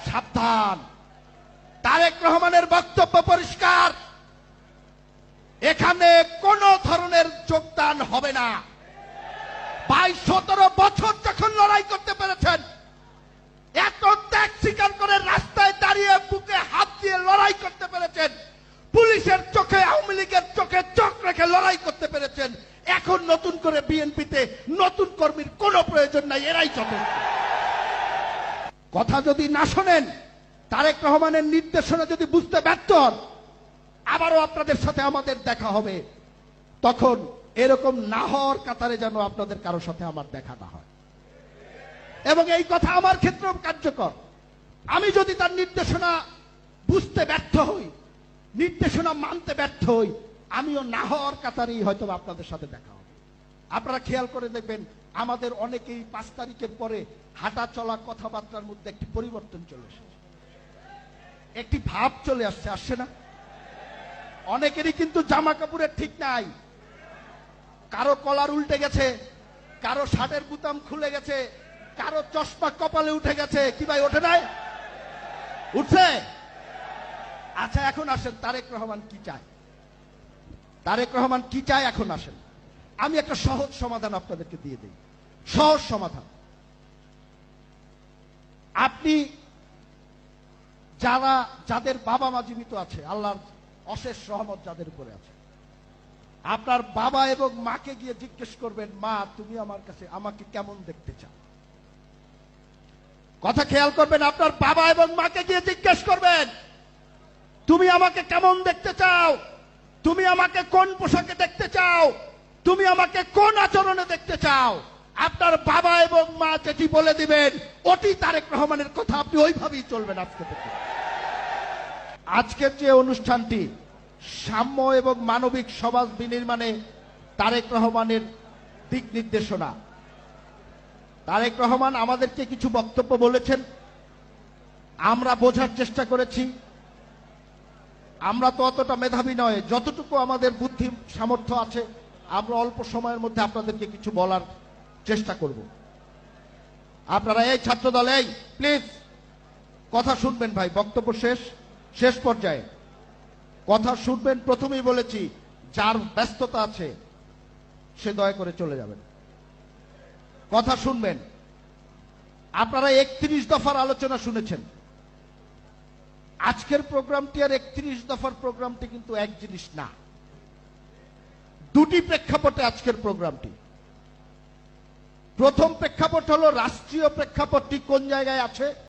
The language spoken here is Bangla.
সাবধান, তারেক রহমানের বক্তব্য পরিষ্কার, এখানে কোন ধরনের যোগদান হবে না। 22-17 বছর যখন লড়াই করতে পেরেছেন, এত ত্যাগ স্বীকার করে রাস্তায় দাঁড়িয়ে বুকে হাত দিয়ে লড়াই করতে পেরেছেন, পুলিশের চোখে আওয়ামী লীগের চোখে চোখ রেখে লড়াই করতে পেরেছেন, এখন নতুন করে বিএনপিতে নতুন কর্মীর কোনো প্রয়োজন নাই, এরাই যথেষ্ট। কথা যদি না শোনেন, তারেক রহমানের নির্দেশনা যদি বুঝতে ব্যর্থ হন, আবারও আপনাদের সাথে আমাদের দেখা হবে। তখন এরকম না হওয়ার কাতারে যেন আপনাদের কারো সাথে আমার দেখা না হয়। এবং এই কথা আমার ক্ষেত্রেও কার্যকর। আমি যদি তার নির্দেশনা বুঝতে ব্যর্থ হই, নির্দেশনা মানতে ব্যর্থ হই, আমিও না হওয়ার কাতারেই হয়তো আপনাদের সাথে দেখা হবে। আপনারা খেয়াল করে দেখবেন, আমাদের অনেকেই 5 তারিখের পরে হাঁটা চলা কথাবার্তার মধ্যে একটি পরিবর্তন চলে এসেছে, একটি ভাব চলে আসছে, আসছে না? অনেকেরই কিন্তু জামা কাপড়ের ঠিক নাই, কারো কলার উল্টে গেছে, কারো শার্টের বুতাম খুলে গেছে, কারো চশমা কপালে উঠে গেছে। কি ভাই, ওঠে নাই? উঠছে? আচ্ছা, এখন আসেন তারেক রহমান কি চায়। তারেক রহমান কি চায় এখন আসেন। আমি একটা সহজ সমাধান আপনাদেরকে দিয়ে দিই, সহজ সমাধান। আপনি যাদের বাবা মা জীবিত আছে, আল্লাহর অশেষ রহমত যাদের উপরে আছে, আপনার বাবা এবং মাকে গিয়ে জিজ্ঞেস করবেন, মা তুমি আমার কাছে আমাকে কেমন দেখতে চাও? কথা খেয়াল করবেন, আপনার বাবা এবং মাকে গিয়ে জিজ্ঞেস করবেন, তুমি আমাকে কেমন দেখতে চাও? তুমি আমাকে কোন পোশাকে দেখতে চাও? তুমি আমাকে কোন আচরণে দেখতে চাও? আপনার বাবা এবং মা যেটি বলে দিবেন, ওটি তারেক রহমানের কথা, আপনি ওইভাবেই চলবেন আজকে থেকে। আজকের যে অনুষ্ঠানটি সাম্য এবং মানবিক সমাজ বিনির্মাণে তারেক রহমানের দিক নির্দেশনা, তারেক রহমান আমাদেরকে কিছু বক্তব্য বলেছেন, আমরা বোঝার চেষ্টা করেছি। আমরা তো অতটা মেধাবী নয়, যতটুকু আমাদের বুদ্ধি সামর্থ্য আছে আমরা অল্প সময়ের মধ্যে আপনাদেরকে কিছু বলার চেষ্টা করব। আপনারা এই ছাত্রদল, এই প্লিজ কথা শুনবেন ভাই, বক্তব্য শেষ পর্যায়ে কথা শুনবেন। প্রথমেই বলেছি, যার ব্যস্ততা আছে সে দয়া করে চলে যাবেন, কথা শুনবেন। আপনারা 31 দফার আলোচনা শুনেছেন। আজকের প্রোগ্রামটি আর 31 দফার প্রোগ্রামটি কিন্তু এক জিনিস না, দুটি প্রেক্ষাপটে আজকের প্রোগ্রামটি। প্রথম প্রেক্ষাপট হলো রাষ্ট্রীয় প্রেক্ষাপটটি কোন জায়গায় আছে